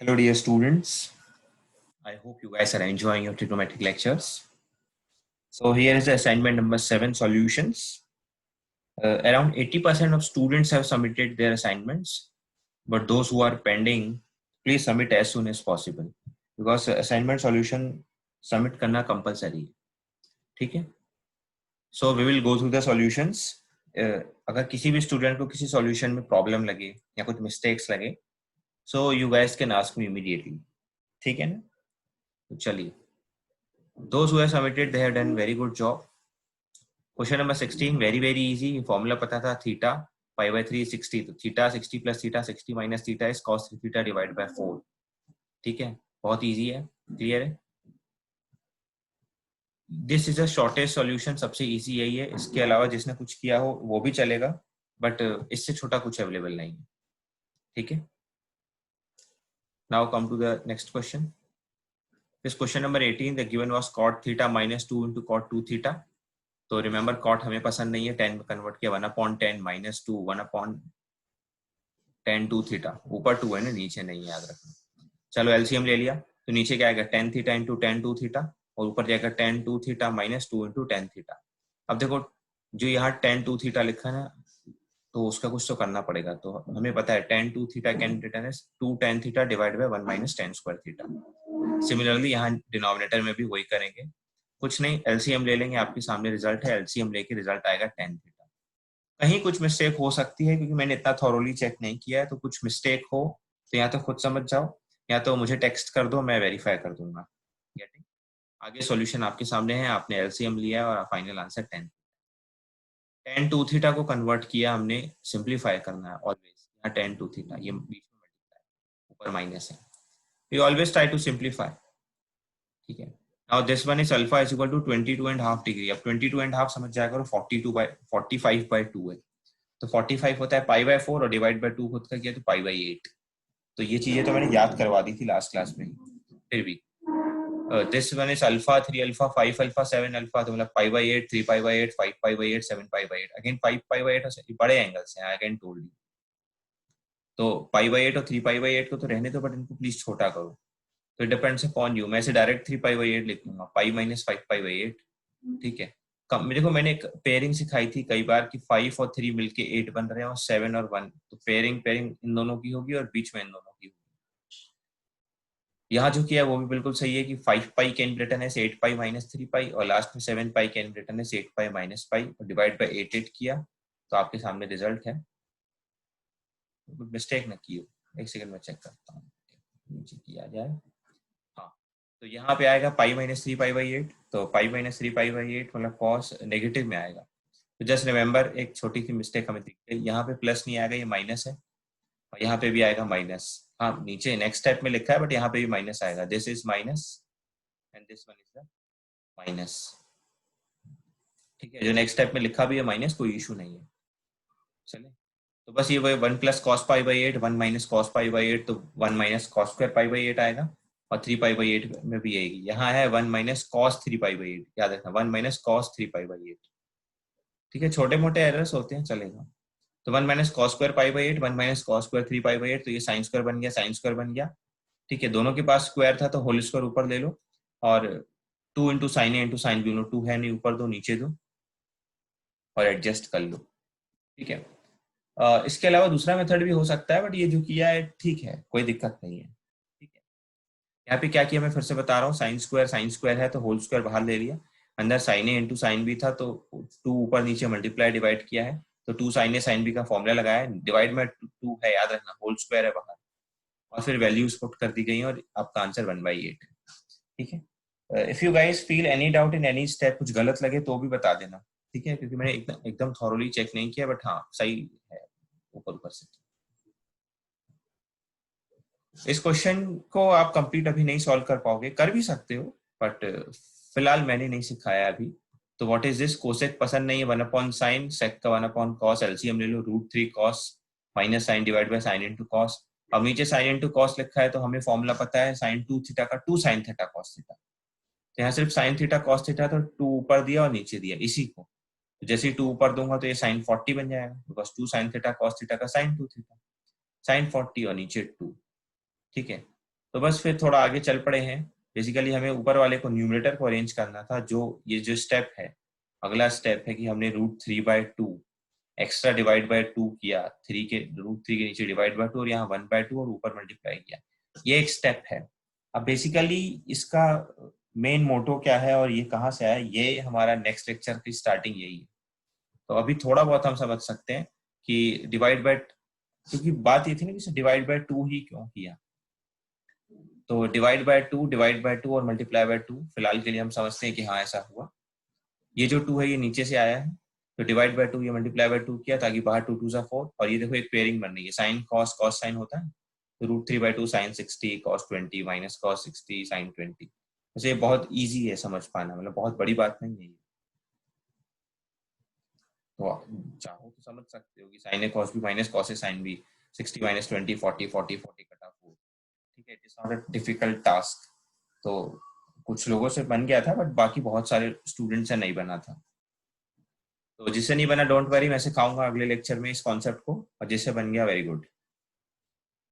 Hello dear students, I hope you guys are enjoying your trigonometric lectures. So here is the assignment number 7 solutions. Around 80% of students have submitted their assignments, but those who are pending, please submit as soon as possible because assignment solution submit करना compulsory है, ठीक है? So we will go through the solutions. अगर किसी भी student को किसी solution में प्रॉब्लम लगे या कुछ मिस्टेक्स लगे, so you guys can ask me immediately, ठीक है ना? तो चलिए. Those who have submitted, they have done very good job. Question number 16, very easy. Formula पता था theta pi by 3 is 60. तो theta 60 plus theta 60 minus theta is cos 3 theta divided by 4. ठीक है, बहुत easy है, clear है. This is the shortest solution, सबसे easy यही है. इसके अलावा जिसने कुछ किया हो वो भी चलेगा, but इससे छोटा कुछ available नहीं है, ठीक है. Now come to the next question. This question number 18. The given was cot theta minus 2 into cot 2 theta. तो रिमेंबर कॉट हमें पसंद नहीं है, 10 में कन्वर्ट किया 1/10 माइनस 2 1/10 2 थीटा. ऊपर 2 है ना, नीचे नहीं, याद रखना. चलो एलसीएम ले लिया तो नीचे क्या आएगा 10 थीटा इंटू 10 2 थीटा और ऊपर जाएगा 10 2 थीटा माइनस 2 इंटू 10 थीटा. अब देखो जो यहाँ 10 2 थीटा लिखा है ना, तो उसका कुछ तो करना पड़ेगा. तो हमें पता है 10 2 theta can return as 2 10 theta divide by 1 minus 10 square theta. Similarly यहाँ डिनोमिनेटर में भी वही करेंगे, कुछ नहीं, एलसीएम ले लेंगे. आपके सामने रिजल्ट है, एलसीएम लेके रिजल्ट आएगा 10 थीटा. कहीं कुछ मिस्टेक हो सकती है क्योंकि मैंने इतना थॉरोली चेक नहीं किया है, तो कुछ मिस्टेक हो तो या तो खुद समझ जाओ या तो मुझे टेक्स्ट कर दो, मैं वेरीफाई कर दूंगा. गेटिंग? आगे सॉल्यूशन आपके सामने है, आपने एलसीएम लिया और फाइनल आंसर 10 2 थीटा को कन्वर्ट किया हमने, सिंप्लीफाई करना है ऑलवेज. यहाँ 10 2 थीटा ये बीच में मल्टीप्लाई, ऊपर माइनस है, we always try to simplify, ठीक है. Now this one is alpha is equal to 22.5 degree. अब 22.5 समझ जाएगा और 45/2 है, तो 45 होता है पाई बाय 4 और डिवाइड बाय 2 खुद का किया तो पाई बाय 8. तो ये चीजें तो मैंने याद करवा दी थी लास्ट क्लास में, फिर भी this one is alpha 3 alpha 5 alpha 7 alpha, तो मतलब pi by 8 3 pi by 8 5 pi by 8 7 pi by 8. Again 5 pi by 8 बड़े एंगल्स हैं, आई अगेन टोल्ड यू. तो पाई बाय 8 और 3 पाई बाय 8 को तो रहने दो, बट इनको प्लीज छोटा करो. तो इट डिपेंड्स अपॉन यू. मैं इसे डायरेक्ट 3 पाई बाई 8 लिख लूंगा, पाई माइनस 5 पाई बाई 8, ठीक है. मेरे को मैंने एक पेयरिंग सिखाई थी कई बार कि 5 और 3 मिलके 8 बन रहे हैं और 7 और 1, तो पेयरिंग इन दोनों की होगी और बीच में इन दोनों की होगी. यहाँ जो किया वो भी बिल्कुल सही है कि 5 pi can be written as 8 pi minus 3 pi और लास्ट में 7 pi can be written as 8 pi minus pi और डिवाइड बाय 8 किया, तो आपके सामने रिजल्ट है. मिस्टेक ना की हो, एक सेकंड में चेक करता हूँ नीचे किया जाए. हाँ, तो यहाँ पे आएगा पाई माइनस 3 पाई बाई 8, तो पाई माइनस 3 पाई बाई 8 मतलब कॉस नेगेटिव में आएगा. तो जस्ट रिमेंबर एक छोटी सी मिस्टेक हमें दिख गई, यहाँ पे प्लस नहीं आएगा, ये माइनस है और यहाँ पे भी आएगा माइनस. हाँ, नीचे नेक्स्ट स्टेप में लिखा है बट यहाँ पे भी माइनस आएगा. This is minus and this one is the minus, ठीक है. जो नेक्स्ट स्टेप में लिखा भी है माइनस, कोई इशू नहीं है. चले, तो बस ये वही 1 plus cos pi by 8 1 minus cos pi by 8, तो 1 minus cos square pi by 8 आएगा और 3 पाई बाई 8 में भी आएगी. यहाँ है 1 माइनस कॉस 3 पाई बाई 8, याद रखना 1 माइनस कॉस 3 पाई बाई 8, ठीक है. छोटे मोटे एरर्स होते हैं, चलेगा. तो 1 minus cos square pi by 8 1 minus cos square 3 pi by 8, तो ये साइन स्क्वायर बन गया, साइन स्क्वायर बन गया, ठीक है. दोनों के पास स्क्वायर था तो होल स्क्वायर ऊपर ले लो और 2 इंटू साइन ए इंटू साइन बी लो. 2 है नहीं, ऊपर दो नीचे दो और एडजस्ट कर लो, ठीक है. इसके अलावा दूसरा मेथड भी हो सकता है, बट ये जो किया है ठीक है, कोई दिक्कत नहीं है, ठीक है. यहाँ पे क्या किया मैं फिर से बता रहा हूँ, साइन स्क्वायर है तो होल स्क्वायर बाहर ले लिया, अंदर साइन ए इंटू साइन बी था तो 2 ऊपर नीचे मल्टीप्लाई डिवाइड किया है, तो 2 साइन ए साइन बी का फॉर्मूला लगाया है, डिवाइड में 2 है, याद रखना, होल स्क्वायर है बाहर, और फिर वैल्यूज पुट कर दी गई और आपका आंसर 1/8 है, ठीक है. If you guys feel any doubt in any step, कुछ गलत लगे तो भी बता देना, ठीक है, क्योंकि मैंने एकदम थॉरोली चेक नहीं किया, बट हाँ सही है ऊपर से. इस क्वेश्चन को आप कंप्लीट अभी नहीं सॉल्व कर पाओगे, कर भी सकते हो बट फिलहाल मैंने नहीं सिखाया अभी. तो व्हाट इज दिस, कोसेक पसंद नहीं है, 1/sin, सेक का 1/cos, एलसीएम ले लो, √3 cos minus sine divide by sine into cos. अब नीचे साइन इंटू कॉस लिखा है तो हमें फॉर्मूला पता है sin 2 थीटा का 2 sin थीटा cos थीटा, तो यहाँ सिर्फ sin थीटा cos थीटा, तो 2 ऊपर दिया और नीचे दिया इसी को. तो जैसे ही 2 ऊपर दूंगा तो ये sin 40 बन जाएगा, because 2 sin theta cos theta का sin 2 थीटा, sin 40 और नीचे 2, ठीक है. तो बस फिर थोड़ा आगे चल पड़े हैं। बेसिकली हमें ऊपर वाले को न्यूमरेटर को अरेंज करना था। ये जो स्टेप है, अगला स्टेप है कि हमने √3/2 एक्स्ट्रा डिवाइड बाय 2 किया, √3 के नीचे डिवाइड बाय 2 और यहाँ 1/2 और ऊपर मल्टीप्लाई किया। ये एक स्टेप है। अब बेसिकली इसका मेन मोटो क्या है और ये कहाँ से आया, ये हमारा नेक्स्ट लेक्चर की स्टार्टिंग यही है। तो अभी थोड़ा बहुत हम समझ सकते हैं कि डिवाइड बाय, क्योंकि बात ये थी ना कि डिवाइड बाय 2 ही क्यों किया। तो डिवाइड बाय 2 और मल्टीप्लाई बाय 2 फिलहाल के लिए हम समझते हैं कि हाँ ऐसा हुआ। ये जो 2 है ये नीचे से आया है, तो डिवाइड बाय 2 ये मल्टीप्लाई बाय 2 किया ताकि बाहर 2 2 4 और ये देखो एक पेयरिंग बन रही है, साइन कॉस कॉस साइन होता है, तो √3/2 sine 60 cos 20 minus cos 60 sine 20। वैसे ये बहुत इजी है समझ पाना, मतलब बहुत बड़ी बात नहीं है ये। तो आप चाहो तो समझ सकते हो कि साइन ए कॉस भी माइनस कॉस ए साइन भी, 60 माइनस 20 40 40 40 कटा 4। ठीक है, it is not a difficult task. तो कुछ लोगों से बन गया था बट बाकी बहुत सारे स्टूडेंट से नहीं बना था। तो जिससे नहीं बना डोंट वरी, मैं सिखाऊंगा अगले लेक्चर में इस कॉन्सेप्ट को, और जिससे बन गया वेरी गुड।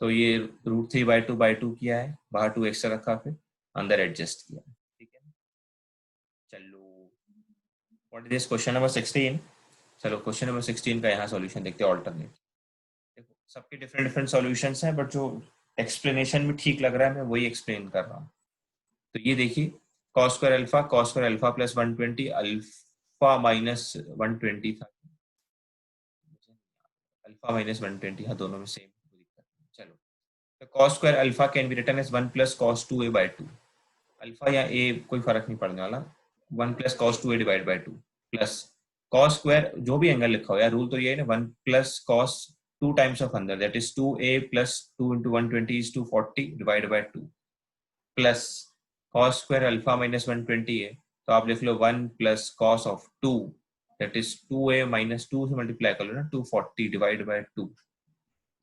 तो ये √3/2/2 किया है, बाहर 2 एक्स्ट्रा रखा, फिर अंदर एडजस्ट किया। ठीक है, चलो what is this question number 16। चलो क्वेश्चन नंबर 16 का यहाँ सॉल्यूशन देखते हैं, ऑल्टरनेट। देखो सबके डिफरेंट डिफरेंट सॉल्यूशंस हैं, बट जो एक्सप्लेनेशन में ठीक लग रहा है मैं वही एक्सप्लेन कर रहा हूँ। तो ये देखिए, cos square alpha plus 120 alpha minus 120 था, अल्फा माइनस 120, हाँ दोनों में सेम दिक्कत है। चलो, तो cos square alpha can be written as 1 plus cos 2a/2। Alpha या ए कोई फर्क नहीं पड़ने वाला, 1 plus cos 2a divide by 2 plus cos square जो भी एंगल लिखा हो यार, रूल तो ये है ना, 1 प्लस cos 2 टाइम्स ऑफ अंदर, that is 2a plus 2 into 120 is 240 divide by 2 plus cos square alpha minus 120 है, तो आप लिख लो 1 plus cos of 2, that is 2a minus 2 से मल्टीप्लाई कर लो ना, 240 डिवाइड बाय 2।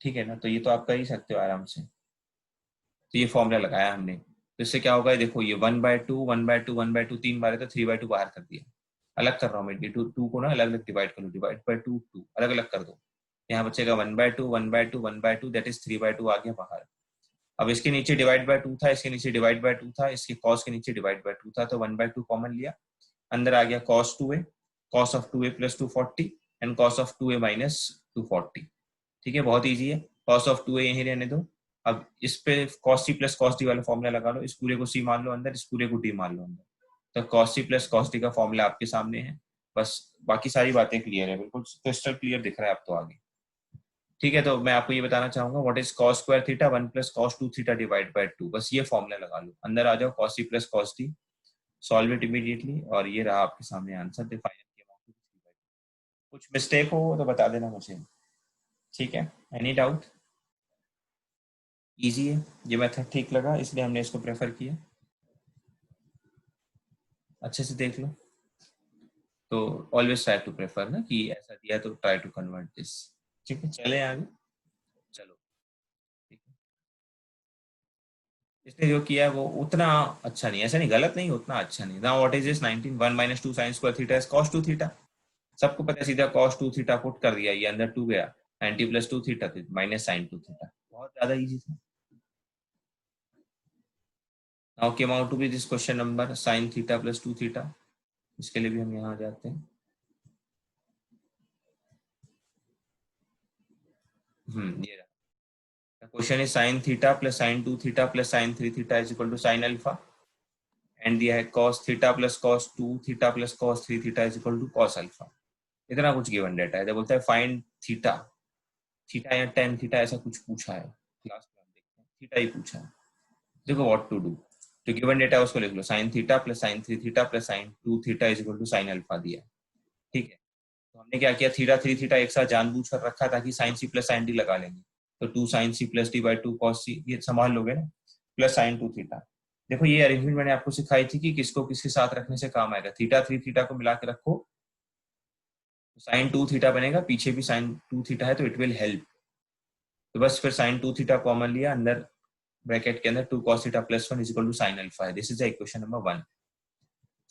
ठीक है ना, तो ये तो आप कर ही सकते हो आराम से। तो ये फॉर्मूला लगाया हमने, तो इससे क्या होगा, देखो ये 1/2 1/2 1/2 3 बार है, तो 3/2 बाहर कर दिया। अलग कर रहा हूँ मैं, टू को ना अलग अलग डिवाइड कर लो, डिवाइड बाय 2 2 अलग अलग कर दो। यहाँ बचेगा 1/2 1/2 1/2, दैट इज 3/2 आ गया बाहर। अब इसके नीचे डिवाइड बाय 2 था, इसके नीचे डिवाइड बाय 2 था, इसके कॉस के नीचे डिवाइड बाय 2 था, तो 1/2 कॉमन लिया, अंदर आ गया cos 2a, cos of 2a plus 240 and cos of 2a minus 240। ठीक है, बहुत ईजी है, cos ऑफ 2a यहीं रहने दो। अब इस पे cos c plus cos d वाला फॉर्मूला लगा लो, इस पूरे को c मान लो अंदर, इस पूरे को d मान लो अंदर, तो cos c plus cos d का फॉर्मूला आपके सामने है। बस बाकी सारी बातें क्लियर है, बिल्कुल क्रिस्टल क्लियर दिख रहा है अब तो आगे। ठीक है, तो मैं आपको ये बताना चाहूंगा what is cos square theta 1 plus cos 2 theta divide by 2, बस ये फॉर्मूला लगा लो, अंदर आ जाओ, cos c plus cos d, solve it immediately, और ये रहा आपके सामने आंसर। कुछ मिस्टेक हो तो बता देना मुझे, ठीक है? Any doubt? इजी है, ये मेथड ठीक लगा इसलिए हमने इसको प्रेफर किया। अच्छे से देख लो, तो ऑलवेज ट्राई टू प्रेफर ना, कि ऐसा दिया तो ट्राई टू कन्वर्ट दिस। ठीक है, चले आगे। चलो, ठीक है, इसने जो किया है वो उतना अच्छा नहीं, ऐसा नहीं गलत नहीं, उतना अच्छा नहीं। Now what is this 19 1 minus 2 sin square theta is cos 2 theta, सबको पता है, सीधा cos 2 थीटा पुट कर दिया, ये अंदर 2 गया, 90 plus 2 theta minus sin 2 theta, बहुत ज्यादा इजी था। Now came out to be this question number sin theta plus 2 theta, इसके लिए भी हम यहाँ जाते हैं। ये रहा question is sin theta plus sin 2 theta plus sin 3 theta is equal to sin alpha, and दिया है cos theta plus cos 2 theta plus cos 3 theta is equal to cos alpha. इतना कुछ गिवन डेटा है, जब बोलता है find theta, theta या tan theta ऐसा कुछ पूछा है क्लास में, हम देखते हैं थीटा ही पूछा है। देखो व्हाट टू डू, जो गिवन डेटा है उसको लिख लो, sin theta plus sin 3 theta plus sin 2 theta is equal to sin alpha दिया है। ठीक है, तो हमने क्या किया, थीटा 3 थीटा एक साथ जानबूझ कर रखा ताकि sin c plus sin d लगा लेंगे, तो 2 sin c plus d by 2 cos c, ये संभाल लोगे ना, प्लस sin 2 थीटा। देखो ये अरेंजमेंट मैंने आपको सिखाई थी कि किसको किसके साथ रखने से काम आएगा, थीटा 3 थीटा को मिला के रखो, sin 2 थीटा बनेगा, पीछे भी sin 2 थीटा है, तो इट विल हेल्प। तो बस फिर sin 2 थीटा कॉमन लिया, अंदर ब्रैकेट के अंदर 2 cos theta plus 1 is equal to sin alpha है, this is the equation number 1।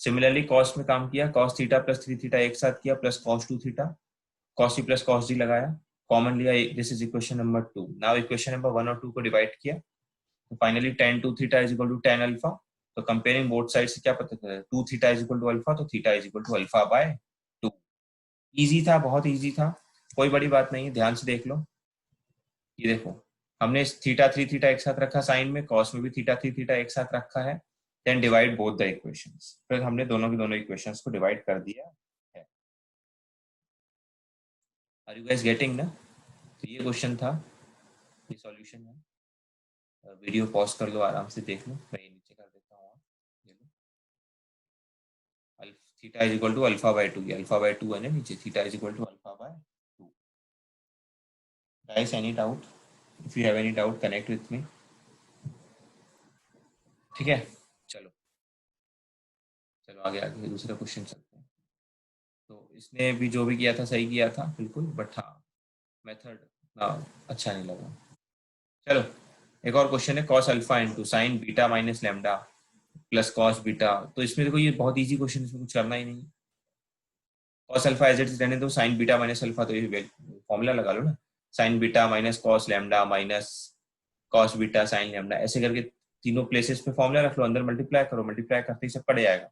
Similarly cos में काम किया, cos थीटा प्लस 3 थीटा एक साथ किया, plus cos 2 theta, cos c plus cos d लगाया, कॉमन लिया, this is equation number 2। Now equation number 1 और 2 को डिवाइड किया, तो finally tan 2 theta is equal to tan alpha. तो कंपेयरिंग बोथ साइड से क्या पता चला, 2 theta is equal to alpha, तो theta is equal to alpha by 2। Easy था, बहुत इजी था, कोई बड़ी बात नहीं है, ध्यान से देख लो। ये देखो, हमने थीटा 3 थीटा एक साथ रखा साइन में, कॉस में भी थीटा 3 थीटा एक साथ रखा है, then divide both the equations, फिर हमने दोनों की दोनों इक्वेशंस को डिवाइड कर दिया है। आर यू गाइस गेटिंग ना? तो ये क्वेश्चन था, ये सॉल्यूशन है। वीडियो पॉज कर लो, आराम से देख लो, मैं ये नीचे कर देता हूँ। Theta is equal to alpha by 2, ये अल्फा बाय 2 है ना नीचे, theta is equal to alpha by 2। Guys any doubt? If you have any doubt connect with me. ठीक है, चलो चलो आगे आगे दूसरा क्वेश्चन चलते हैं। तो इसने भी जो भी किया था सही किया था बिल्कुल, बट हाँ मेथड अच्छा नहीं लगा। चलो एक और क्वेश्चन है, cos alpha into sine beta minus lambda plus cos beta. तो इसमें देखो ये बहुत इजी क्वेश्चन, इसमें कुछ करना ही नहीं। cos alpha as it is रहने दो, साइन बीटा माइनस अल्फा, तो ये फॉर्मूला लगा लो ना, sign beta minus cos lambda minus cos beta sine lambda, ऐसे करके तीनों प्लेसेस पे फॉर्मूला रख लो, अंदर मल्टीप्लाई करो, मल्टीप्लाई करते ही सब पड़ जाएगा।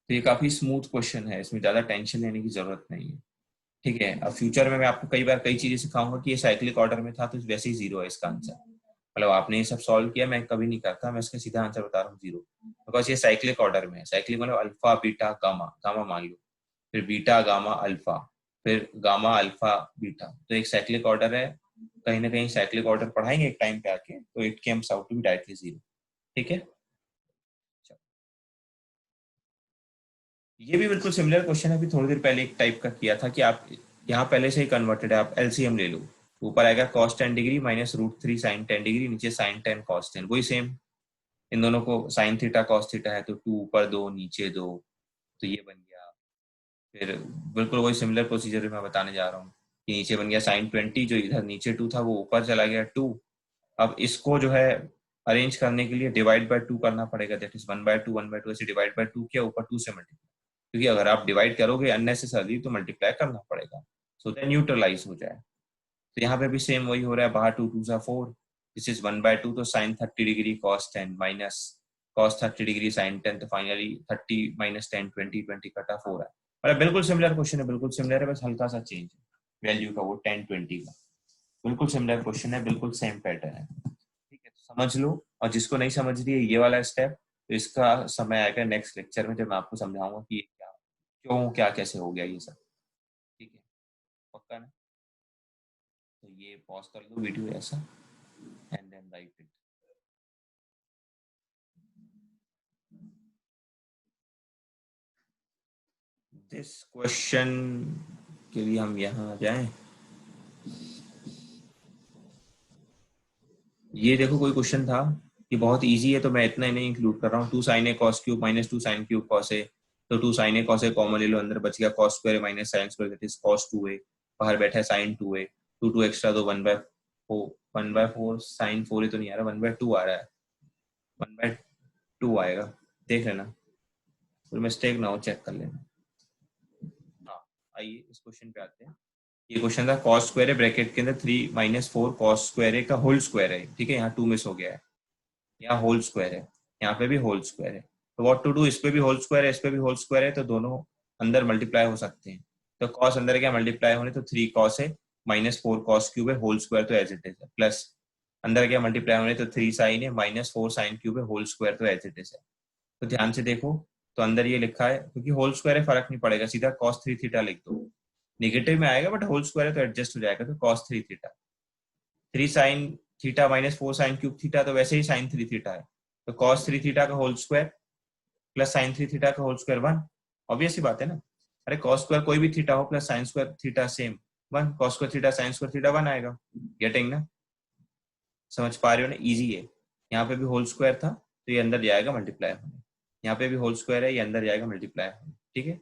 तो ये काफी स्मूथ क्वेश्चन है, इसमें ज्यादा टेंशन लेने की जरूरत नहीं है। ठीक है, अब फ्यूचर में मैं आपको कई बार कई चीजें सिखाऊंगा कि ये साइक्लिक ऑर्डर में था, तो वैसे ही जीरो है इसका आंसर। मतलब आपने ये सब सॉल्व किया, मैं कभी नहीं करता, मैं इसका सीधा आंसर बता रहा हूँ जीरो, बिकॉज ये साइक्लिक ऑर्डर में है। साइक्लिक मतलब अल्फा बीटा गामा, गामा मान लो, फिर बीटा गामा अल्फा, फिर गामा अल्फा बीटा, तो एक साइक्लिक ऑर्डर है। कहीं ना कहीं साइक्लिक ऑर्डर पढ़ाएंगे एक टाइम पे आके, तो it comes out to be directly zero. ठीक है, ये भी बिल्कुल सिमिलर क्वेश्चन है, अभी थोड़ी देर पहले एक टाइप का किया था कि आप यहाँ पहले से ही कन्वर्टेड है, आप एलसीएम ले लो, ऊपर आएगा cos 10 degree minus √3 sin 10 degree, नीचे sin 10 cos 10, वही सेम। इन दोनों को sin थीटा cos थीटा है, तो 2 ऊपर 2 नीचे 2, तो ये बन गया। फिर बिल्कुल वही सिमिलर प्रोसीजर मैं बताने जा रहा हूँ कि नीचे बन गया sin 20, जो इधर नीचे 2 था वो ऊपर चला गया 2। अब इसको जो है अरेंज करने के लिए डिवाइड बाय 2 करना पड़ेगा, दैट इज 1/2 1/2, ऐसे डिवाइड बाय 2 किया, ऊपर 2 से मल्टीप्लाई, क्योंकि अगर आप डिवाइड करोगे अननेसेसरी तो मल्टीप्लाई करना पड़ेगा, सो दैट न्यूट्रलाइज हो जाए। तो यहाँ पे भी सेम वही हो रहा है, बाहर 2 2 सा 4, दिस इज 1/2, तो sin 30 degree cos 10 minus cos 30 degree sin 10, तो फाइनली 30 माइनस 10 20 20 कटा 4 है। मतलब बिल्कुल सिमिलर क्वेश्चन है, बिल्कुल सिमिलर है, बस हल्का सा चेंज है वैल्यू का, वो 10 20 का। बिल्कुल सिमिलर क्वेश्चन है, बिल्कुल सेम पैटर्न है। ठीक है, तो समझ लो, और जिसको नहीं समझ रही है ये वाला स्टेप, तो इसका समय आएगा नेक्स्ट लेक्चर में, जब मैं आपको समझाऊंगा कि ये क्या क्यों क्या कैसे हो गया ये सब। ठीक है, पक्का ना? तो ये पॉज कर लो वीडियो ऐसा, and then write it. This question के लिए हम यहाँ जाएं। ये देखो कोई क्वेश्चन था, ये बहुत इजी है, तो मैं इतना ही नहीं इंक्लूड कर रहा हूँ। 2 sin a cos cube minus 2 sin cube cos a, तो 2 sin a cos a common ले लो, अंदर बच गया cos square minus sin square, that is cos 2a, बाहर बैठा है sin 2a, 2 2 एक्स्ट्रा, तो 1/4, 1/4 sin 4a तो नहीं आ रहा, 1/2 आ रहा है, 1/2 आएगा, देख लेना, कोई मिस्टेक ना हो चेक कर लेना। हाँ, आइए इस क्वेश्चन पे आते हैं। ये क्वेश्चन था cos स्क्वायर है ब्रैकेट के अंदर 3 माइनस 4 cos स्क्वायर है का होल स्क्वायर है। ठीक है, यहाँ 2 मिस हो गया है, यहाँ होल स्क्वायर है, यहाँ पे भी होल स्क्वायर है, तो व्हाट टू डू, इस पे भी होल स्क्वायर है, इस पे भी होल स्क्वायर है, तो दोनों अंदर मल्टीप्लाई हो सकते हैं। तो cos अंदर क्या मल्टीप्लाई होने, तो 3 cos है माइनस 4 cos क्यूब है होल स्क्वायर, तो एज इट इज है, प्लस अंदर क्या मल्टीप्लाई होने, तो 3 sin है माइनस 4 sin क्यूब है होल स्क्वायर, तो एज इट इज है। तो ध्यान से देखो, तो अंदर ये लिखा है, क्योंकि होल स्क्वायर है फर्क नहीं पड़ेगा, सीधा cos 3 थीटा लिख दो, नेगेटिव में आएगा बट होल स्क्वायर है तो एडजस्ट हो जाएगा, तो cos 3 theta, 3 sin theta minus 4 sin cube theta, तो वैसे ही sin 3 थीटा है, तो cos 3 थीटा का whole square plus sin 3 theta का होल स्क्वायर 1, ऑब्वियस सी बात है ना। अरे cos स्क्वायर कोई भी थीटा हो plus sin square theta same 1, cos square theta sin square theta 1 आएगा। गेटिंग ना? समझ पा रहे हो ना? इजी है। यहाँ पे भी होल स्क्वायर था, तो ये अंदर जाएगा मल्टीप्लाई होने, यहाँ पे भी होल स्क्वायर है, ये अंदर जाएगा मल्टीप्लाई होने। ठीक है,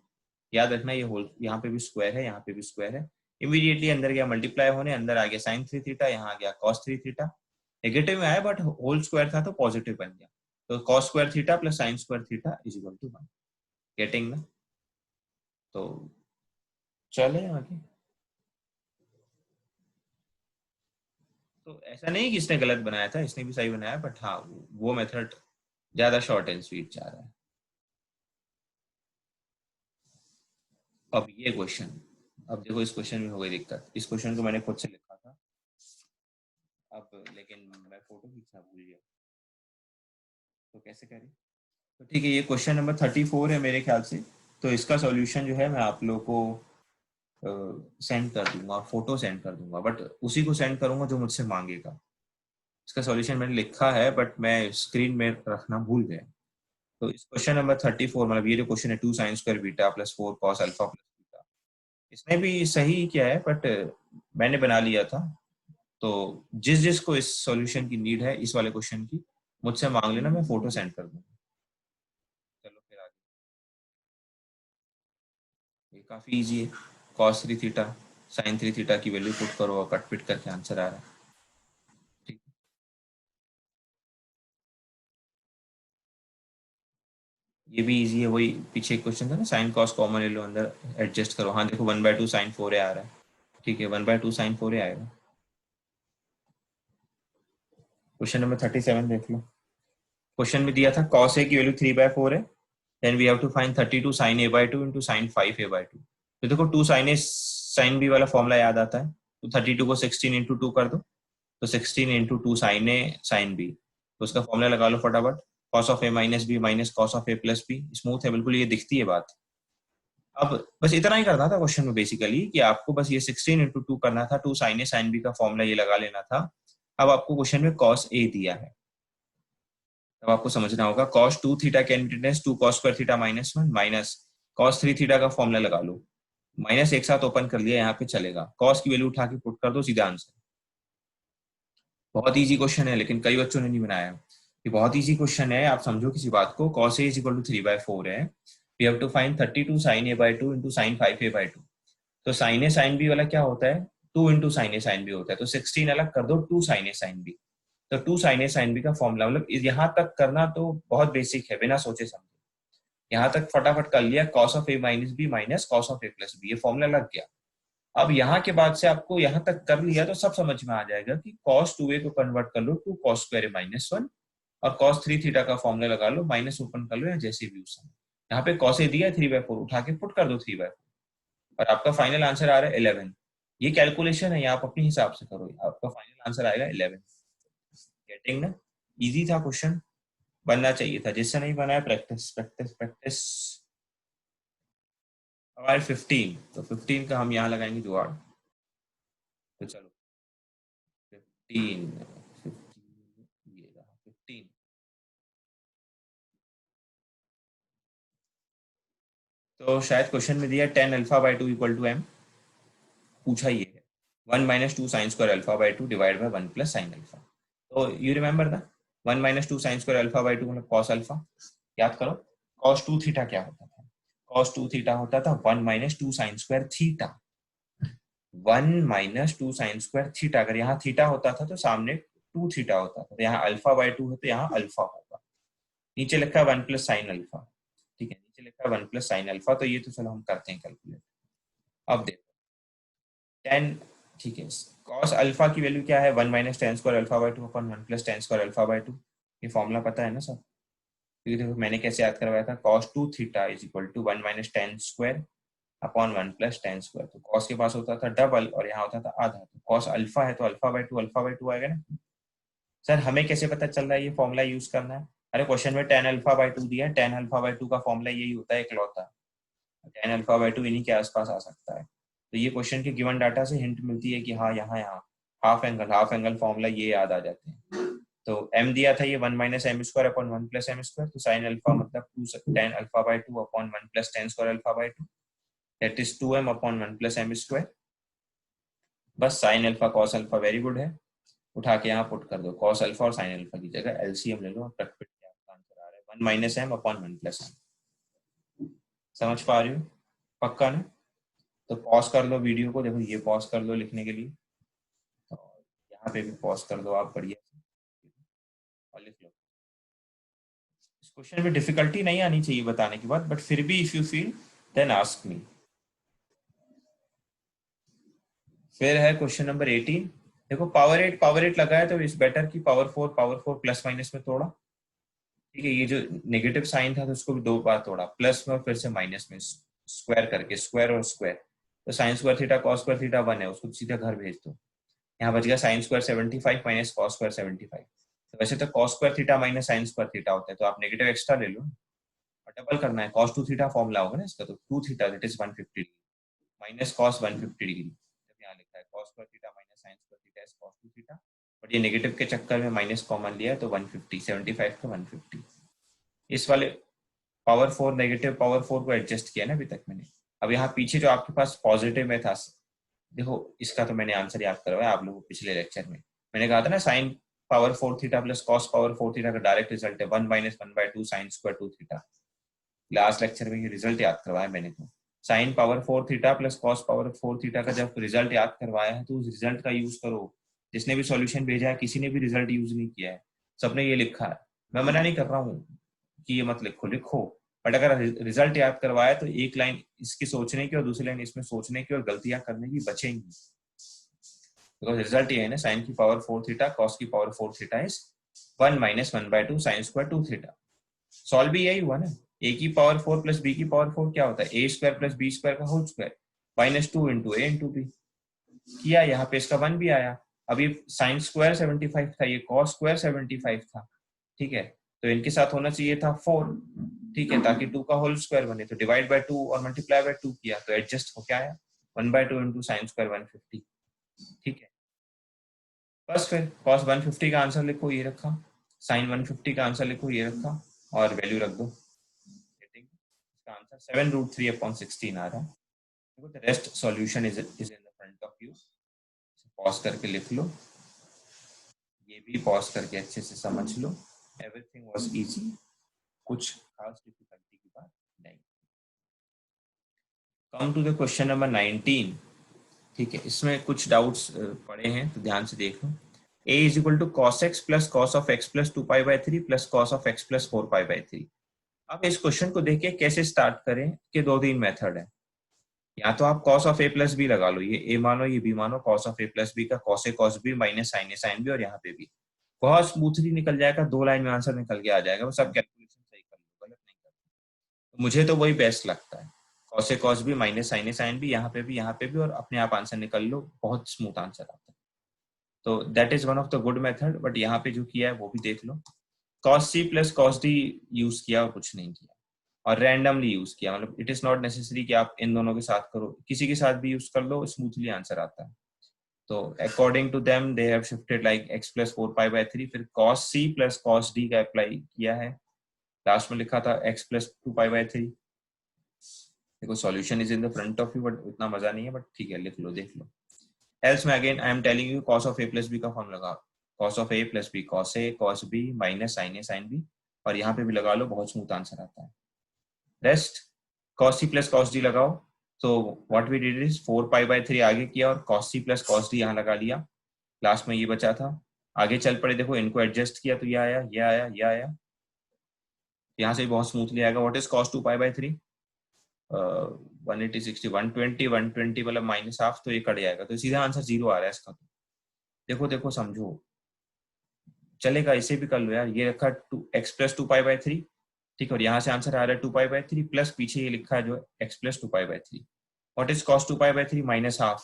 याद रखना, ये होल यहाँ पे भी स्क्वायर है, यहाँ पे भी स्क्वायर है, इमीडिएटली अंदर गया मल्टीप्लाई होने, अंदर आ गया sin 3 थीटा, यहाँ आ गया cos 3 थीटा, नेगेटिव में आया बट होल स्क्वायर था तो पॉजिटिव बन गया, तो cos square theta plus sin square theta is equal to 1। Getting ना? तो चले आगे। तो ऐसा नहीं कि इसने गलत बनाया था, इसने भी सही बनाया, बट हाँ वो मेथड ज्यादा शॉर्ट एंड स्वीट जा रहा है। अब ये क्वेश्चन, अब देखो इस क्वेश्चन में हो गई दिक्कत। इस क्वेश्चन को मैंने खुद से लिखा था, अब लेकिन मैं फोटो खींचना भूल गया, तो कैसे करें? तो ठीक है, ये क्वेश्चन नंबर 34 है मेरे ख्याल से। तो इसका सॉल्यूशन जो है मैं आप लोगों को सेंड कर दूंगा, फोटो सेंड कर दूंगा, बट उसी को सेंड करूंगा जो मुझसे मांगेगा। इसका सॉल्यूशन मैंने लिखा है बट मैं स्क्रीन में रखना भूल गया। तो इस क्वेश्चन नंबर 34, मतलब ये जो क्वेश्चन है 2 sine square beta plus 4 cos alpha plus beta, इसने भी सही किया है बट मैंने बना लिया था। तो जिस जिसको इस सॉल्यूशन की नीड है इस वाले क्वेश्चन की, मुझसे मांग लेना, मैं फोटो सेंड कर दूंगा। चलो फिर आगे, ये काफी इजी है। cos 3 थीटा sin 3 थीटा की वैल्यू पुट करो और कट पिट करके आंसर आ रहा है। ठीक, ये भी इजी है, वही पीछे क्वेश्चन था ना, sin cos कॉमन ले लो, अंदर एडजस्ट करो। हाँ देखो 1/2 sin 4a आ रहा है। ठीक है, 1/2 sin 4a आएगा। क्वेश्चन नंबर 37 देख लो। क्वेश्चन में दिया था cos a की वैल्यू 3/4 है, then we have to find 32 sin a/2 into sin 5a/2। तो देखो 2 sin a sin b वाला फॉर्मूला याद आता है, तो 32 को 16 into 2 कर दो, तो 16 into 2 sin a sin b, तो उसका फॉर्मूला लगा लो फटाफट। cos of a minus b minus cos of a plus b, smooth है बिल्कुल, ये दिखती है बात। अब बस इतना ही करना था क्वेश्चन में बेसिकली, कि आपको बस ये 16 into 2 करना था, 2 sin a sin b का फॉर्मूला ये लगा लेना था। अब आपको क्वेश्चन में cos a दिया है, तब आपको समझना होगा cos 2 theta can be written as 2 cos square theta minus 1 minus cos 3 theta का फॉर्मूला लगा लो। माइनस एक साथ ओपन कर लिया, यहाँ पे चलेगा, cos की वैल्यू उठा के पुट कर दो, सीधा आंसर। बहुत इजी क्वेश्चन है, लेकिन कई बच्चों ने नहीं बनाया। ये बहुत इजी क्वेश्चन है, आप समझो किसी बात को। cos a is equal to 3/4 है, we have to find 32 sin a/2 into sin 5a/2। तो sin a sin b वाला क्या होता है, 2 into sin a sin b होता है, तो 16 अलग कर दो, 2 sin a sin b। तो 2 sin a sin b का फॉर्मूला, मतलब यहाँ तक करना तो बहुत बेसिक है, बिना सोचे समझे यहाँ तक फटाफट कर लिया, cos of a minus b minus cos of a plus b, ये फॉर्मूला लग गया। अब यहाँ के बाद से आपको यहाँ तक कर लिया तो सब समझ में आ जाएगा कि cos 2a को कन्वर्ट कर लो 2 cos स्क्वायर a minus 1, और cos 3 थीटा का फॉर्मूला लगा लो, माइनस ओपन कर लो या जैसे भी उस समय। यहाँ पे cos a दिया है 3/4, उठा के पुट कर दो 3/4, और आपका फाइनल आंसर आ रहा है 11। ये कैलकुलेशन है, आप अपने हिसाब से करो, आपका फाइनल आंसर आएगा 11। गेटिंग ना? इजी था क्वेश्चन, बनना चाहिए था, जिससे नहीं बना है प्रैक्टिस प्रैक्टिस प्रैक्टिस। हमारे 15, तो 15 का हम यहाँ लगाएंगे जुगाड़। तो चलो 15, 15 ये रहा 15। तो शायद क्वेश्चन में दिया 10 अल्फा/2 इक्वल टू m, पूछा ये है 1 minus 2 sine square alpha by two divide by 1 plus sine alpha. तो you remember the 1 minus 2 sine square alpha by two मतलब cos अल्फा। याद करो cos 2 थीटा क्या होता था, cos 2 थीटा होता था 1 minus 2 sine square theta. 1 minus 2 sine square theta, अगर यहाँ थीटा होता था तो सामने 2 थीटा होता था, तो यहाँ अल्फा/2 है तो यहाँ अल्फा होगा। नीचे लिखा है 1 प्लस साइन अल्फा, ठीक है, नीचे लिखा है 1 प्लस साइन अल्फा, तो ये तो चलो हम करते हैं कैलकुलेट। अब देखो 10, ठीक है, cos अल्फा की वैल्यू क्या है, 1 minus ten square alpha by two upon 1 plus ten square alpha by two. ये फॉर्मूला पता है ना सब, क्योंकि देखो मैंने कैसे याद करवाया था, cos 2 theta is equal to 1 minus ten square upon 1 plus ten square. तो cos के पास होता था डबल और यहाँ होता था आधा, तो cos अल्फा है तो अल्फा/2 आएगा ना। सर हमें कैसे पता चल रहा है ये फॉर्मूला यूज करना है? अरे क्वेश्चन में tan अल्फा/2 दिया है, tan अल्फा/2 का फॉर्मूला यही होता है इकलौता, tan अल्फा/2 इन्हीं के आसपास आ सकता है। तो ये क्वेश्चन के गिवन डाटा से हिंट मिलती है कि हाँ यहाँ हाफ एंगल फॉर्मूला ये याद आ जाते हैं। तो m दिया था ये 1 minus m square upon 1 plus m square, तो साइन अल्फा मतलब 2 tan alpha by two upon 1 plus ten square alpha by two, that is 2m upon 1 plus m square. बस sine alpha cos alpha very good है, उठा के यहाँ पुट कर दो, कॉस अल्फा और साइन अल्फा की जगह एलसीएम ले लो, आपका आंसर आ रहा है 1 minus M upon 1 plus M. समझ पा रही हो? पक्का ना? तो पॉज कर लो वीडियो को, देखो ये पॉज कर लो लिखने के लिए, और यहाँ पे भी पॉज कर दो आप बढ़िया से, और लिख लो। इस क्वेश्चन में डिफिकल्टी नहीं आनी चाहिए बताने के बाद, बट फिर भी if you feel then ask me. फिर है क्वेश्चन नंबर 18। देखो पावर 8 लगा है तो इस बेटर की पावर 4 प्लस माइनस में तोड़ा, ठीक है। ये जो नेगेटिव साइन था तो उसको भी 2 बार तोड़ा, प्लस में और फिर से माइनस में, स्क्वायर करके, स्क्वायर और स्क्वायर। तो sine square theta cos square theta 1 है, उसको सीधा घर भेज दो। यहाँ बच गया sine square 75 minus cos square 75। तो वैसे तो cos square theta minus sine square theta होता है, तो आप नेगेटिव एक्स्ट्रा ले लो और डबल करना है। कॉस 2 थीटा फॉर्मूला होगा ना इसका, तो 2 theta that is 150 minus cos 150 degree. जब यहाँ लिखा है cos square theta minus sine square theta is cos 2 theta, but ये नेगेटिव के चक्कर में माइनस कॉमन लिया है तो 150, 75 का 150। इस वाले पावर 4 नेगेटिव पावर 4 को एडजस्ट किया ना अभी तक मैंने। अब यहाँ पीछे जो आपके पास पॉजिटिव में था, देखो इसका तो मैंने आंसर याद करवाया आप लोगों को पिछले लेक्चर में। मैंने कहा था ना sine power 4 theta plus cos power 4 theta का डायरेक्ट रिजल्ट है 1 minus 1/2 sine square 2 theta. Last lecture में ये रिजल्ट याद करवाया मैंने। तो sine power 4 theta plus cos power 4 theta का जब रिजल्ट याद करवाया है तो उस रिजल्ट का यूज करो। जिसने भी सॉल्यूशन भेजा है किसी ने भी रिजल्ट यूज नहीं किया है, सबने ये लिखा है। मैं मना नहीं कर रहा हूँ कि ये मत लिखो, लिखो, बट अगर रिजल्ट याद करवाया तो एक लाइन इसकी सोचने की और दूसरी लाइन इसमें सोचने की और गलतियां करने की बचेंगी। बिकॉज रिजल्ट ये है ना, साइन की पावर 4 थीटा कॉस की power 4 theta is 1 minus 1/2 sine square 2 theta. Solve भी यही हुआ ना, ए की पावर 4 प्लस बी की पावर 4 क्या होता है, ए स्क्वायर प्लस बी स्क्वायर का होल स्क्वायर माइनस 2 इंटू ए इंटू बी किया। यहाँ पे इसका 1 भी आया। अब ये साइन स्क्वायर 75 था, ये कॉस स्क्वायर 75 था, ठीक है। तो इनके साथ होना चाहिए था 4, ठीक है, ताकि 2 का होल स्क्वायर बने। तो डिवाइड बाय 2 और मल्टीप्लाई बाय 2 किया तो एडजस्ट हो क्या आया 1/2 इंटू साइन स्क्वायर 150, ठीक है। बस फिर कॉस 150 का आंसर लिखो, ये रखा। साइन 150 का आंसर लिखो, ये रखा, और वैल्यू रख दो। इसका आंसर 7√3/16 आ रहा है। The rest solution is in the front of you. Pause करके लिख लो, ये भी पॉज करके अच्छे से समझ लो। एवरीथिंग वाज इजी, कुछ खास डिफिकल्टी की बात नहीं। Come to the question number 19, ठीक है। इसमें कुछ डाउट्स पड़े हैं तो ध्यान से देख लो। a is equal to cos x plus cos of x plus 2π/3 plus cos of x plus 4π/3। अब इस क्वेश्चन को देखिए कैसे स्टार्ट करें कि 2-3 मेथड है। या तो आप cos of a plus b लगा लो, ये a मानो ये b मानो, cos of a plus b का cos a cos b minus sin a sin b, और यहाँ पे भी बहुत स्मूथली निकल जाएगा, 2 लाइन में आंसर निकल के आ जाएगा। बस आप कैलकुलेशन सही कर लो, गलत नहीं कर। तो मुझे तो वही बेस्ट लगता है, cos a cos b minus sin a sin b, यहाँ पे भी, और अपने आप आंसर निकल लो, बहुत स्मूथ आंसर आता है। तो that is one of the good method, but यहाँ पे जो किया है वो भी देख लो। cos c plus cos d use किया और कुछ नहीं किया, और रैंडमली यूज किया। मतलब इट इज नॉट नेसेसरी कि आप इन दोनों के साथ करो, किसी के साथ भी यूज कर लो, स्मूथली आंसर आता है। तो according to them they have shifted like x plus 4π/3, फिर cos c plus cos d का अप्लाई किया है। लास्ट में लिखा था x प्लस 2π/3। देखो solution is in the front of you, but उतना मजा नहीं है, बट ठीक है, लिख लो, देख लो। एल्स में again I am telling you cos of a plus b का फॉर्म लगा, cos of a plus b cos a cos b minus sin a sin b, और यहाँ पे भी लगा लो, बहुत स्मूथ आंसर आता है। Rest cos c plus cos d लगाओ, तो व्हाट वी डिड इज 4π/3 आगे किया और cos c plus cos d यहाँ लगा लिया, लास्ट में ये बचा था। आगे चल पड़े, देखो इनको एडजस्ट किया तो ये आया, ये आया, ये आया, यहाँ से भी बहुत स्मूथली आएगा। व्हाट इज cos 2π/3, 180 60 120 120 मतलब माइनस हाफ, तो ये कट जाएगा, तो सीधा आंसर 0 आ रहा है इसका। तो देखो देखो समझो, चलेगा, इसे भी कर लो यार। ये रखा x प्लस 2π/3, ठीक है, और यहाँ से आंसर आ रहा है 2π/3 प्लस पीछे ये लिखा है जो x plus 2π/3। What is cos 2π/3 minus half,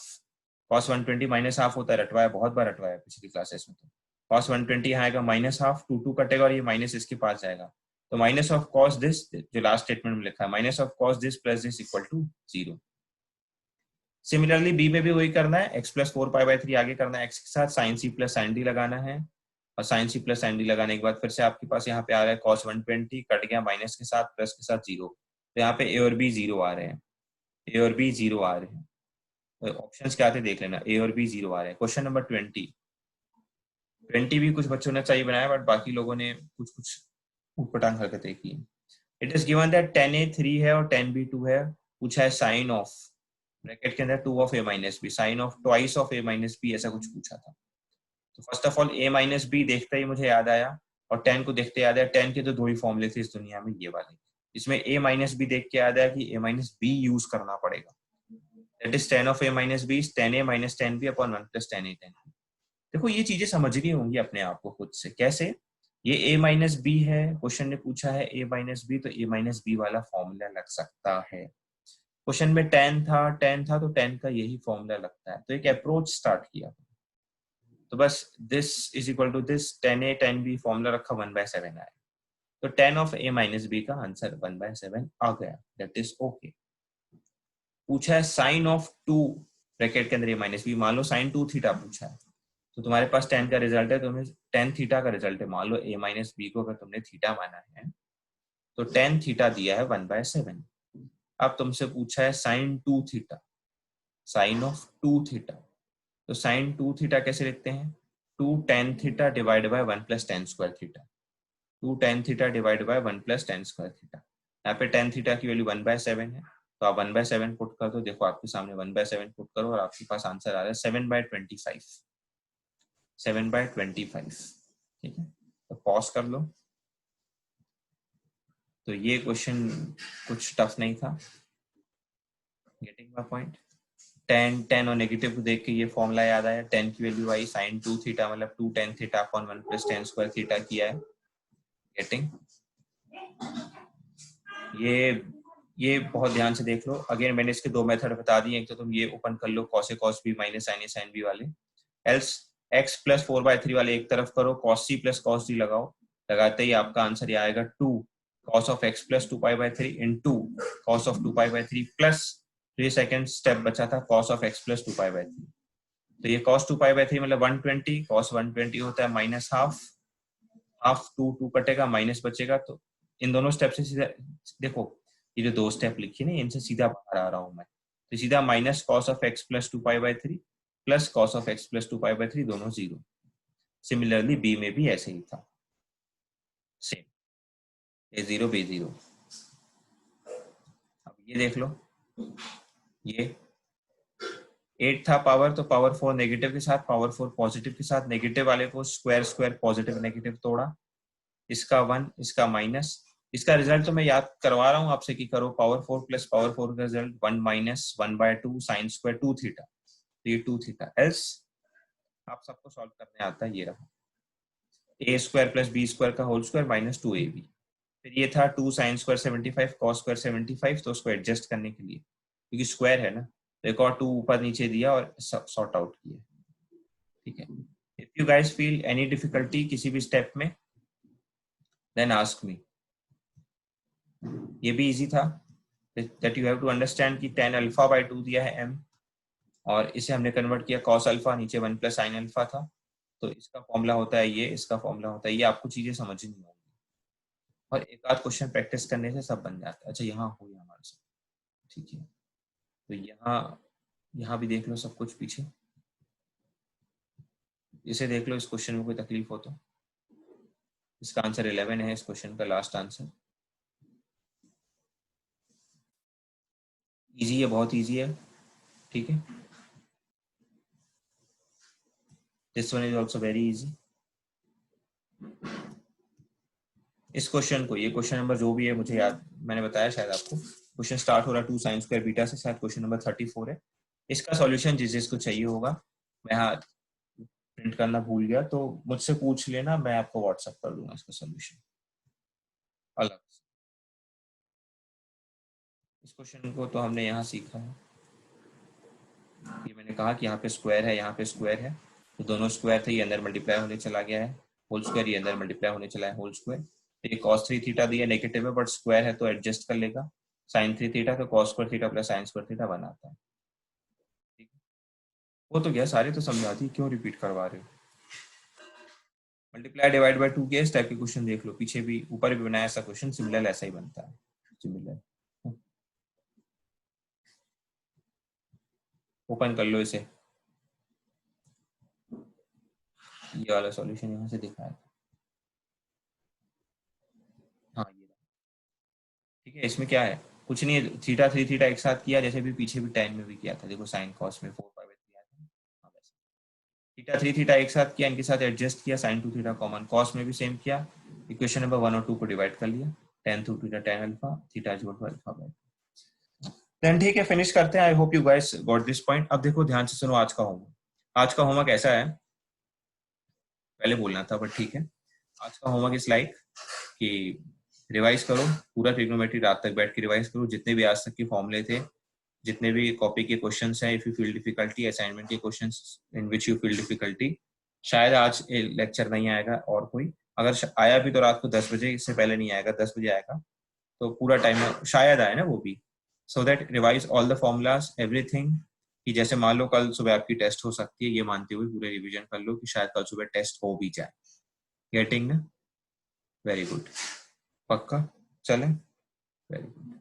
cos 120 minus half होता है, रटवाया, बहुत बार रटवाया पिछली क्लासेस में। तो cos 120 यहाँ आएगा माइनस हाफ, 2 कटेगा और ये माइनस इसके पास जाएगा, तो माइनस ऑफ cos दिस, जो लास्ट स्टेटमेंट में लिखा है, minus of cos this plus this equal to 0। Similarly b में भी वही करना है, x प्लस 4π/3 आगे करना है x के साथ, sin c plus sin d लगाना है, और sin c plus sin d लगाने के बाद फिर से आपके पास यहाँ पे आ रहा है cos 120 कट गया माइनस के साथ, प्लस के साथ 0, तो यहाँ पे a और b 0 आ रहे हैं, a और b 0 आ रहे हैं। तो ऑप्शंस क्या थे देख लेना, a और b 0 आ रहे हैं। क्वेश्चन नंबर 20 भी कुछ बच्चों ने सही बनाया, बट बाकी लोगों ने कुछ कुछ ऊटपटांग हरकतें की। It is given that 10a 3 है और 10b 2 है, पूछा है साइन ऑफ, ब्रैकेट के अंदर 2 of a minus b, sine of twice of a minus b, ऐसा कुछ पूछा था। तो first of all a minus b देखते ही मुझे याद आया, और 10 को देखते याद आया, 10 के तो 2 ही फॉर्मूले थे इस दुनिया में, ये वाले। इसमें a माइनस बी देख के याद आया कि a माइनस बी यूज करना पड़ेगा, that is 10 of a minus b 10a minus 10b upon 1 plus 10a 10b। देखो ये चीजें समझनी होंगी अपने आप को खुद से। कैसे? ये a माइनस बी है, क्वेश्चन ने पूछा है a माइनस बी, तो a माइनस बी वाला फॉर्मूला लग सकता है। क्वेश्चन में tan था तो tan का यही फॉर्मूला लगता है। तो एक अप्रोच स्टार्ट किया, तो बस this is equal to this, tan a tan b formula रखा, 1/7 आया। तो tan of a minus b का आंसर 1/7 आ गया, दैट इज ओके। पूछा है साइन ऑफ 2 ब्रैकेट के अंदर a माइनस बी, मान लो साइन 2 थीटा पूछा है, तो तुम्हारे पास tan का रिजल्ट है, तुम्हें tan थीटा का रिजल्ट है। मान लो a माइनस बी को अगर तुमने थीटा माना है, तो tan थीटा दिया है 1/7। अब तुमसे पूछा है साइन 2 थीटा, साइन ऑफ 2 थीटा, तो साइन 2 थीटा कैसे लिखते हैं? 2 tan theta divide by 1 plus tan square theta, 2 tan theta divide by 1 plus tan square theta. यहाँ पे tan थीटा की वैल्यू 1/7 है, तो आप 1/7 पुट कर दो। देखो आपके सामने 1/7 पुट करो और आपके पास आंसर आ रहा है 7/25, 7/25। ठीक है, तो पॉज कर लो। तो ये क्वेश्चन कुछ टफ नहीं था, गेटिंग माय पॉइंट। tan और नेगेटिव को देख के ये फॉर्मूला याद आया, tan की वैल्यू आई sin 2 थीटा, मतलब 2 tan theta upon 1 plus tan square theta किया है। गेटिंग? ये बहुत ध्यान से देख लो। अगेन मैंने इसके दो मेथड बता दिए, एक तो तुम ये ओपन कर लो cos a cos b minus sin a sin b वाले, एल्स x प्लस 4/3 वाले एक तरफ करो, cos c plus cos d लगाओ, लगाते ही आपका आंसर ये आएगा 2 cos of x plus 2π/3 into cos of 2π/3 plus 3 second step बचा था cos ऑफ x प्लस 2π/3। तो ये cos 2π/3 मतलब 120, cos 120 होता है माइनस हाफ, हाफ 2 कटेगा, माइनस बचेगा। तो इन दोनों स्टेप से सीधा देखो, ये जो दो स्टेप लिखी है ना, इनसे सीधा बाहर आ रहा हूं मैं, तो सीधा minus cos of x plus 2π/3 plus cos of x plus 2π/3, दोनों जीरो। सिमिलरली बी में भी ऐसे ही था, सेम, ए जीरो बी जीरो। अब ये देख लो, ये 8 था पावर, तो पावर 4 नेगेटिव के साथ, पावर 4 पॉजिटिव के साथ, नेगेटिव वाले को स्क्वायर स्क्वायर पॉजिटिव नेगेटिव तोड़ा, इसका 1 इसका माइनस। इसका रिजल्ट तो मैं याद करवा रहा हूँ आपसे कि करो, पावर 4 प्लस पावर 4 का रिजल्ट 1 माइनस 1/2 साइन स्क्वायर 2 थीटा, तो ये 2 थीटा। एल्स आप सबको सॉल्व करने आता है, ये रहा a square plus b square का होल स्क्वायर माइनस 2ab। फिर ये था 2 साइन स्क्वायर 75 कॉस स्क्वायर 75, तो उसको एडजस्ट करने के लिए, क्योंकि स्क्वायर है ना, तो एक और 2 ऊपर नीचे दिया और सॉर्ट आउट किया। ठीक है, if you guys feel any difficulty किसी भी स्टेप में, देन आस्क मी। ये भी इजी था, that you have to understand कि tan α/2 दिया है m, और इसे हमने कन्वर्ट किया cos अल्फा, नीचे 1 प्लस sin अल्फा था, तो इसका फॉर्मूला होता है ये, इसका फॉर्मूला होता है ये। आपको चीजें समझनी होंगी, और एक आध क्वेश्चन प्रैक्टिस करने से सब बन जाता है। अच्छा यहाँ हो गया हमारे साथ, ठीक है, तो यहाँ भी देख लो सब कुछ पीछे, इसे देख लो। इस क्वेश्चन में कोई तकलीफ हो तो, इसका आंसर 11 है, इस क्वेश्चन का लास्ट आंसर। इजी है, बहुत इजी है, ठीक है। This one is also very easy. इस क्वेश्चन को, ये क्वेश्चन नंबर जो भी है, मुझे याद, मैंने बताया शायद आपको, क्वेश्चन स्टार्ट हो रहा है 2 साइन स्क्वायर बीटा से, शायद क्वेश्चन नंबर 34 है। इसका सॉल्यूशन जिस जिसको चाहिए होगा, मैं यहाँ प्रिंट करना भूल गया तो मुझसे पूछ लेना, मैं आपको व्हाट्सएप कर दूंगा इसका सॉल्यूशन अलग से। इस क्वेश्चन को तो हमने यहाँ सीखा है, ये मैंने कहा कि यहाँ पे स्क्वायर है, यहाँ पे स्क्वायर है, तो दोनों स्क्वायर थे, ये अंदर मल्टीप्लाई होने चला गया है, होल स्क्वायर, ये अंदर मल्टीप्लाई होने चला है, होल स्क्वायर। ये cos 3 थीटा दिया नेगेटिव है, बट स्क्वायर है तो एडजस्ट कर लेगा। sin 3 थीटा तो cos square theta plus sin square theta बनाता है। ठीक है, वो तो गया, सारे तो समझा दी, क्यों रिपीट करवा रहे हो। मल्टीप्लाई डिवाइड बाय 2 के इस टाइप के क्वेश्चन देख लो, पीछे भी ऊपर भी बनाया ऐसा क्वेश्चन, सिमिलर ऐसा ही बनता है, सिमिलर। ओपन कर लो इसे, ये वाला सॉल्यूशन यहाँ से दिखाया था, हाँ ये, ठीक है। इसमें क्या है, कुछ नहीं है, थीटा 3 थीटा एक साथ किया, जैसे भी पीछे भी tan में भी किया था, देखो साइन कॉस में 4π/3 आया था, थीटा 3 थीटा एक साथ किया, इनके साथ एडजस्ट किया, sin 2 थीटा कॉमन, कॉस में भी सेम किया, इक्वेशन नंबर 1 और 2 को डिवाइड कर लिया, tan 2 theta tan alpha, theta is equal to alpha. Then ठीक है, फिनिश करते हैं। I hope you guys got this point. अब देखो ध्यान से सुनो आज का होमवर्क। आज का होमवर्क ऐसा है पहले बोलना था, बट ठीक है। आज का होमवर्क इज लाइक कि रिवाइज करो पूरा ट्रिग्नोमेट्री, रात तक बैठ के रिवाइज करो, जितने भी आज तक के फॉर्मूले थे, जितने भी कॉपी के क्वेश्चंस हैं, if you feel difficulty, assignment के questions in which you feel difficulty. शायद आज लेक्चर नहीं आएगा और कोई, अगर आया भी तो रात को 10 बजे, इससे पहले नहीं आएगा, 10 बजे आएगा, तो पूरा टाइम शायद आए ना वो भी। So that revise all the formulas everything, कि जैसे मान लो कल सुबह आपकी टेस्ट हो सकती है, ये मानते हुए पूरे रिवीजन कर लो कि शायद कल सुबह टेस्ट हो भी जाए। गेटिंग? वेरी गुड, पक्का? चलें, वेरी गुड।